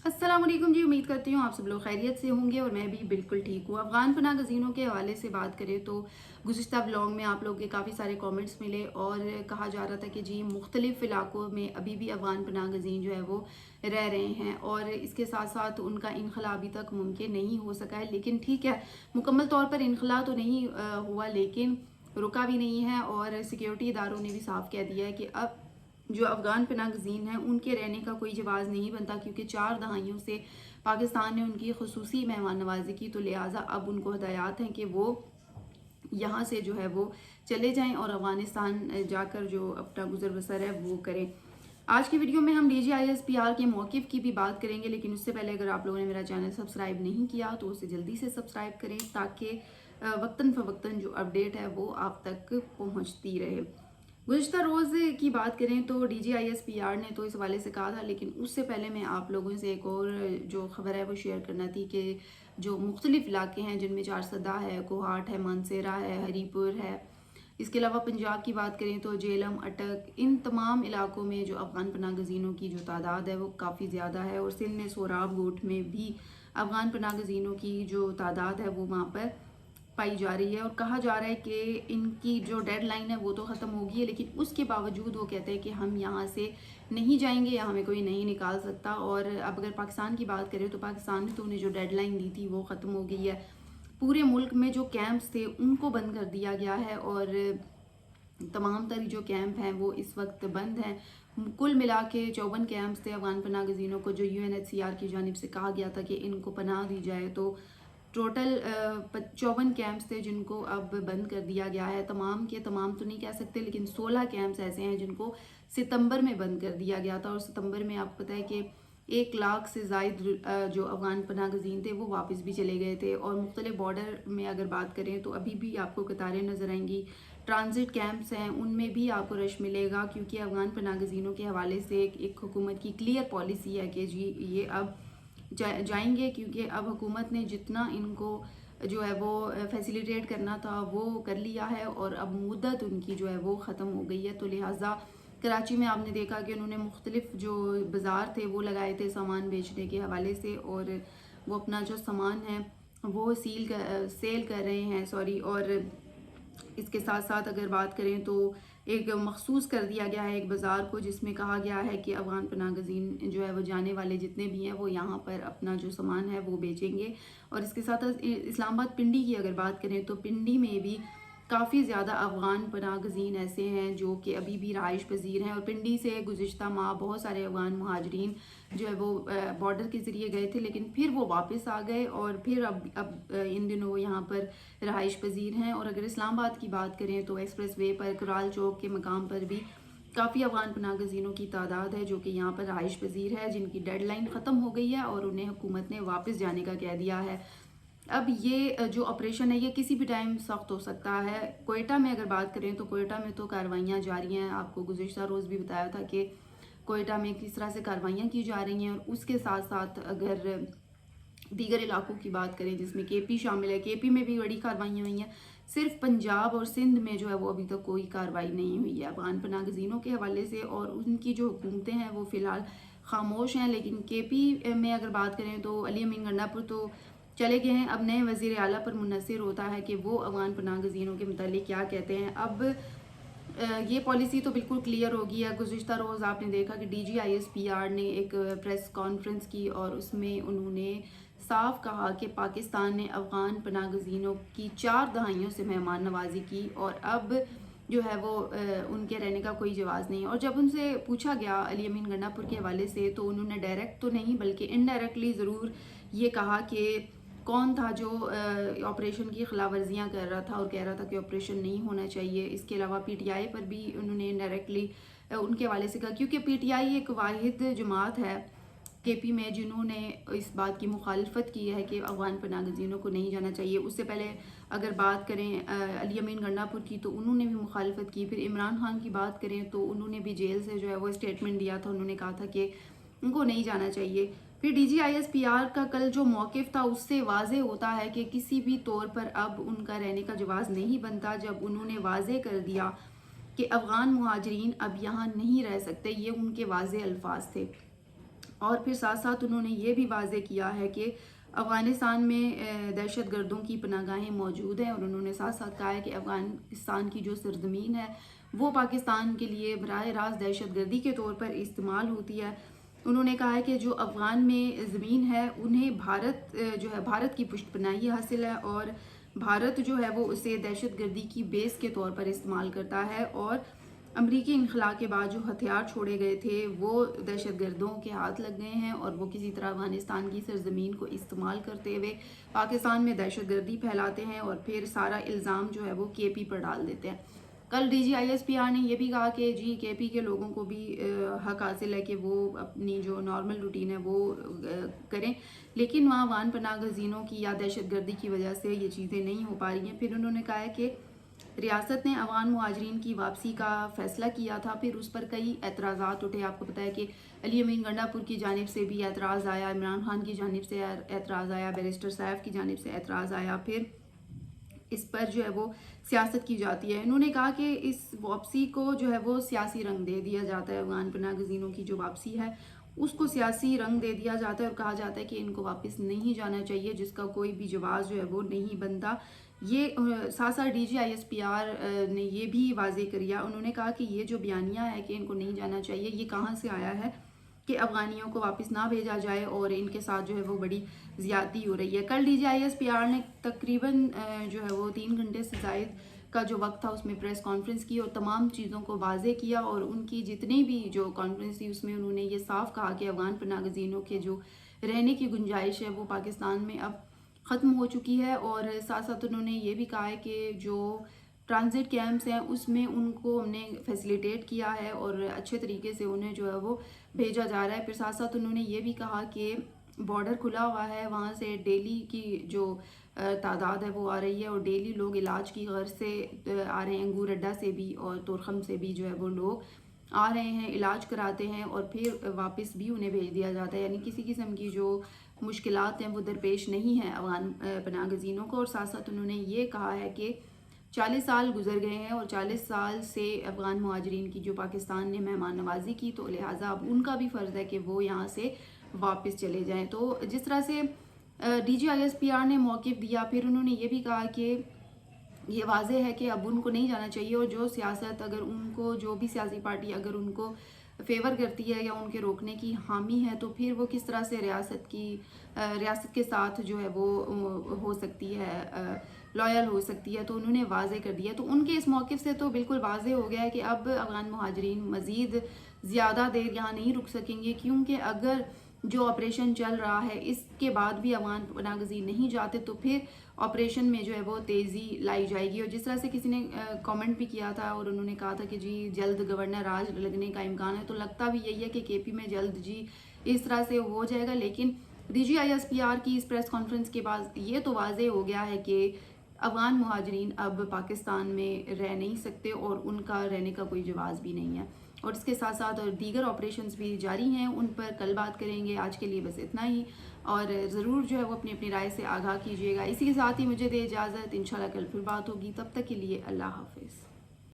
अस्सलाम वालेकुम जी। उम्मीद करती हूँ आप सब लोग खैरियत से होंगे और मैं भी बिल्कुल ठीक हूँ। अफ़गान पनाह गज़ीनों के हवाले से बात करें तो गुज़िश्ता ब्लॉग में आप लोगों के काफ़ी सारे कमेंट्स मिले और कहा जा रहा था कि जी मुख्तलिफ़ इलाकों में अभी भी अफ़गान पनाह गज़ीन जो है वो रह रहे हैं और इसके साथ साथ उनका इनखला अभी तक मुमकिन नहीं हो सका है। लेकिन ठीक है, मुकम्मल तौर पर इनखला तो नहीं हुआ, लेकिन रुका भी नहीं है और सिक्योरिटी इदारों ने भी साफ कह दिया है कि अब जो अफ़गान पनाह गज़ीन हैं उनके रहने का कोई जवाज़ नहीं बनता, क्योंकि 4 दहाइयों से पाकिस्तान ने उनकी ख़ुसूसी मेहमान नवाज़ी की। तो लिहाजा अब उनको हदायत हैं कि वो यहाँ से जो है वो चले जाएं और अफ़गानिस्तान जाकर जो अपना गुज़र बसर है वो करें। आज की वीडियो में हम DGISPR के मौक़िफ़ की भी बात करेंगे, लेकिन उससे पहले अगर आप लोगों ने मेरा चैनल सब्सक्राइब नहीं किया तो उसे जल्दी से सब्सक्राइब करें ताकि वक्तन फ़वक्तन जो अपडेट है वो आप तक पहुँचती रहे। गुज़िश्ता रोज़ की बात करें तो DGISPR ने तो इस हवाले से कहा था, लेकिन उससे पहले मैं आप लोगों से एक और जो ख़बर है वो शेयर करना थी कि जो मुख्तलिफ़ इलाके हैं जिनमें चारसदा है, कोहाट है, मानसेरा है, हरीपुर है, इसके अलावा पंजाब की बात करें तो जेलम, अटक, इन तमाम इलाकों में जो अफ़गान पनाह गज़ीनों की जो तादाद है वो काफ़ी ज़्यादा है। और सिंध में सोराब गोट में भी अफ़गान पनाह गज़ीनों की जो तादाद है वो वहाँ पर पाई जा रही है और कहा जा रहा है कि इनकी जो डेडलाइन है वो तो ख़त्म होगी है, लेकिन उसके बावजूद वो कहते हैं कि हम यहाँ से नहीं जाएंगे या हमें कोई नहीं निकाल सकता। और अब अगर पाकिस्तान की बात करें तो पाकिस्तान ने तो उन्हें जो डेडलाइन दी थी वो ख़त्म हो गई है। पूरे मुल्क में जो कैंप्स थे उनको बंद कर दिया गया है और तमाम तरह जो कैंप हैं वो इस वक्त बंद हैं। कुल मिला के 54 कैंप्स थे अफ़गान पनाह गज़ीनों को जो UNHCR की जानिब से कहा गया था कि इनको पनाह दी जाए। तो टोटल 54 कैंप्स थे जिनको अब बंद कर दिया गया है। तमाम के तमाम तो नहीं कह सकते, लेकिन 16 कैंप्स ऐसे हैं जिनको सितंबर में बंद कर दिया गया था और सितंबर में आपको पता है कि 1 लाख से ज़ायद जो अफ़गान पनाह गज़ीन थे वो वापस भी चले गए थे। और मुख्तलिफ बॉर्डर में अगर बात करें तो अभी भी आपको कतारें नज़र आएंगी। ट्रांजिट कैंप्स हैं उनमें भी आपको रश मिलेगा, क्योंकि अफ़गान पनाह गज़ीनों के हवाले से एक हुकूमत की क्लियर पॉलिसी है कि जी ये अब जाएंगे, क्योंकि अब हुकूमत ने जितना इनको जो है वो फैसिलिटेट करना था वो कर लिया है और अब मुद्दत उनकी जो है वो ख़त्म हो गई है। तो लिहाजा कराची में आपने देखा कि उन्होंने मुख्तलिफ जो बाज़ार थे वो लगाए थे सामान बेचने के हवाले से, और वो अपना जो सामान है वो सेल कर रहे हैं सॉरी। और इसके साथ साथ अगर बात करें तो एक मखसूस कर दिया गया है एक बाज़ार को, जिसमें कहा गया है कि अफ़गान पनाह गज़ीन जो है वो जाने वाले जितने भी हैं वो यहाँ पर अपना जो सामान है वो बेचेंगे। और इसके साथ इस्लामाबाद पिंडी की अगर बात करें तो पिंडी में भी काफ़ी ज़्यादा अफ़गान पनाह गज़ीन ऐसे हैं जो कि अभी भी रहाइश पज़ीर हैं। और पिंडी से गुज़िश्ता माह बहुत सारे अफ़गान महाजरीन जो है वो बॉर्डर के ज़रिए गए थे, लेकिन फिर वो वापस आ गए और फिर अब इन दिनों वो यहाँ पर रहाइश पज़ीर हैं। और अगर इस्लामाबाद की बात करें तो एक्सप्रेस वे पर कुराल चौक के मकाम पर भी काफ़ी अफ़गान पनाह गज़ीनों की तादाद है जो कि यहाँ पर रहाइश पज़ीर है, जिनकी डेडलाइन ख़त्म हो गई है और उन्हें हुकूमत ने वापस जाने का कह दिया है। अब ये जो ऑपरेशन है ये किसी भी टाइम सख्त हो सकता है। कोयटा में अगर बात करें तो कोयटा में तो कार्रवाइयाँ जारी हैं। आपको गुज़िश्ता रोज़ भी बताया था कि कोयटा में किस तरह से कार्रवाइयाँ की जा रही हैं। और उसके साथ साथ अगर दीगर इलाकों की बात करें जिसमें KP शामिल है, KP में भी बड़ी कार्रवाइयाँ हुई हैं। सिर्फ पंजाब और सिंध में जो है वो अभी तक कोई कार्रवाई नहीं हुई है अफ़गान पनाह गज़ीनों के हवाले से, और उनकी जो हुकूमतें हैं वो फ़िलहाल खामोश हैं। लेकिन KP में अगर बात करें तो अली अमीन गंडापुर तो चले गए हैं। अब नए वज़ीर आला पर मुनहसर होता है कि वो अफ़गान पनाह गज़ीनों के मुतालिक क्या कहते हैं। अब ये पॉलिसी तो बिल्कुल क्लियर होगी है। गुज़िश्ता रोज़ आपने देखा कि DGISPR ने एक प्रेस कॉन्फ्रेंस की और उसमें उन्होंने साफ कहा कि पाकिस्तान ने अफ़गान पनाह गज़ीनों की 4 दहाइयों से मेहमान नवाजी की और अब जो है वो उनके रहने का कोई जवाज़ नहीं। और जब उनसे पूछा गया अली अमीन गंडापुर के हवाले से तो उन्होंने डायरेक्ट तो नहीं बल्कि इनडायरेक्टली ज़रूर ये कहा कि कौन था जो ऑपरेशन की खिलाफ वर्जियाँ कर रहा था और कह रहा था कि ऑपरेशन नहीं होना चाहिए। इसके अलावा PTI पर भी उन्होंने इनडायरेक्टली उनके हवाले से कहा, क्योंकि PTI एक वाहिद जमात है KP में जिन्होंने इस बात की मुखालफत की है कि अफ़गान पनाह गज़ीनों को नहीं जाना चाहिए। उससे पहले अगर बात करें अली अमीन गंडापुर की तो उन्होंने भी मुखालफत की। फिर इमरान खान की बात करें तो उन्होंने भी जेल से जो है वो स्टेटमेंट दिया था, उन्होंने कहा था कि उनको नहीं जाना चाहिए। फिर DGISPR का कल जो मौक़िफ़ था उससे वाज़े होता है कि किसी भी तौर पर अब उनका रहने का जवाज़ नहीं बनता, जब उन्होंने वाज़े कर दिया कि अफ़गान मुहाजिरीन अब यहाँ नहीं रह सकते। ये उनके वाज़े अल्फाज थे। اور پھر ساتھ ساتھ انہوں نے یہ بھی واضح کیا ہے کہ افغانستان میں دہشت گردوں کی پناہ گاہیں موجود ہیں، اور انہوں نے ساتھ ساتھ کہا ہے کہ افغانستان کی جو سرزمین ہے وہ پاکستان کے لیے براہ راست دہشت گردی کے طور پر استعمال ہوتی ہے۔ انہوں نے کہا ہے کہ جو افغان میں زمین ہے انہیں بھارت کی پشت پناہی حاصل ہے، اور بھارت جو ہے وہ اسے دہشت گردی کی بیس کے طور پر استعمال کرتا ہے، اور امریکی انخلا کے بعد جو ہتھیار چھوڑے گئے تھے وہ دہشت گردوں کے ہاتھ لگ گئے ہیں، اور وہ کسی طرح افغانستان کی سرزمین کو استعمال کرتے ہوئے پاکستان میں دہشت گردی پھیلاتے ہیں، اور پھر سارا الزام جو ہے وہ کے پی پر ڈال دیتے ہیں۔ کل D G I S P R نے یہ بھی کہا کہ جی کے پی کے لوگوں کو بھی حق حاصل ہے کہ وہ اپنی جو نارمل روٹین ہے وہ کریں، لیکن وہاں افغان پناہ گزینوں کی یا دہشت گردی کی وجہ سے یہ چیزیں نہیں ہو پا رہی ہیں۔ پھر انہوں نے کہا ہے کہ ریاست نے افغان مہاجرین کی واپسی کا فیصلہ کیا تھا، پھر اس پر کئی اعتراضات اٹھے۔ آپ کو پتہ ہے کہ علی امین گنڈا پور کی جانب سے بھی اعتراض آیا، عمران خان کی جانب سے اعتراض آیا، بیرسٹر سیف کی جانب سے اعتراض آیا، پھر اس پر جو ہے وہ سیاست کی جاتی ہے۔ انہوں نے کہا کہ اس واپسی کو جو ہے وہ سیاسی رنگ دے دیا جاتا ہے، افغان پناہ گزینوں کی جو واپسی ہے اس کو سیاسی رنگ دے دیا جاتا ہے، اور کہا جاتا ہے کہ ان کو واپس نہیں جانا چاہیے، جس کا کوئی بھی جواز جو ہے وہ نہیں بنتا۔ یہ ساتھ ساتھ D G I S P R نے یہ بھی واضح کیا، انہوں نے کہا کہ یہ جو بیانیہ ہے کہ ان کو نہیں جانا چاہیے، یہ کہاں سے آیا ہے کہ افغانیوں کو واپس نہ بھیجا جائے اور ان کے ساتھ جو ہے وہ بڑی زیادتی ہو رہی ہے۔ کل D G I S P R نے تقریباً جو ہے وہ 3 گھنٹے سے زائد کا جو وقت تھا اس میں پریس کانفرنس کی اور تمام چیزوں کو واضح کیا، اور ان کی جتنی بھی جو کانفرنس تھی اس میں انہوں نے یہ صاف کہا کہ افغان پناہ گزینوں کے جو رہنے کی گنجائش ہے وہ پاکستان میں اب ختم ہو چکی ہے، اور ساتھ ساتھ انہوں نے یہ بھی کہا ہے کہ جو ٹرانزٹ کیمپس ہیں اس میں ان کو ہم نے فیسیلیٹیٹ کیا ہے اور اچھے طریقے سے انہیں جو ہے وہ بھیجا جا رہا ہے۔ پھر ساتھ ساتھ انہوں نے یہ بھی کہا کہ بارڈر کھلا ہوا ہے، وہاں سے ڈیلی کی جو تعداد ہے وہ آ رہی ہے، اور ڈیلی لوگ علاج کی غرض سے آ رہے ہیں، انگور اڈا سے بھی اور تورخم سے بھی جو ہے وہ لوگ آ رہے ہیں، علاج کراتے ہیں اور پھر واپس بھی انہیں بھیج دیا جاتا ہے، یعنی کسی قسم کی جو مشکلات ہیں وہ درپیش نہیں ہیں افغان پناہ گزینوں کو۔ اور ساتھ ساتھ انہوں نے یہ کہا ہے کہ 40 سال گزر گئے ہیں اور 40 سال سے افغان مہاجرین کی جو پاکستان نے مہمان نوازی کی، تو لہٰذا اب ان کا بھی فرض ہے کہ وہ یہاں سے واپس چلے جائیں۔ تو جس طرح سے D G I S P R نے موقف دیا، پھر انہوں نے یہ بھی کہا کہ یہ واضح ہے کہ اب ان کو نہیں جانا چاہیے، اور جو سیاست اگر ان کو جو بھی سیاسی پارٹی اگر ان کو فیور کرتی ہے یا ان کے روکنے کی حامی ہے تو پھر وہ کس طرح سے ریاست کے ساتھ جو ہے وہ ہو سکتی ہے، لائل ہو سکتی ہے۔ تو انہوں نے واضح کر دیا، تو ان کے اس موقف سے تو بالکل واضح ہو گیا ہے کہ اب افغان مہاجرین مزید زیادہ دیر یہاں نہیں رک سکیں گے، کیونکہ اگر جو آپریشن چل رہا ہے اس کے بعد بھی افغان پناہ گزین نہیں جاتے تو پھر آپریشن میں جو ہے وہ تیزی لائی جائے گی۔ اور جس طرح سے کسی نے کامنٹ بھی کیا تھا اور انہوں نے کہا تھا کہ جی جلد گورنر راج لگنے کا امکان ہے، تو لگتا بھی یہی ہے کہ کے پی میں جلد جی اس طرح سے ہو جائے گا، لیکن D G I S P R کی اس پریس کانفرنس کے بعد یہ تو واضح ہو گیا ہے کہ افغان مہاجرین اب پاکستان میں رہ نہیں سکتے اور ان کا رہنے کا کوئی جواز بھی نہیں ہے، اور اس کے ساتھ ساتھ اور دیگر آپریشنز بھی جاری ہیں، ان پر کل بات کریں گے۔ آج کے لیے بس اتنا ہی، اور ضرور جو ہے وہ اپنی رائے سے آگاہ کیجیے گا۔ اسی کے ساتھ ہی مجھے دے اجازت، انشاءاللہ کل پھر بات ہوگی، تب تک کے لیے اللہ حافظ۔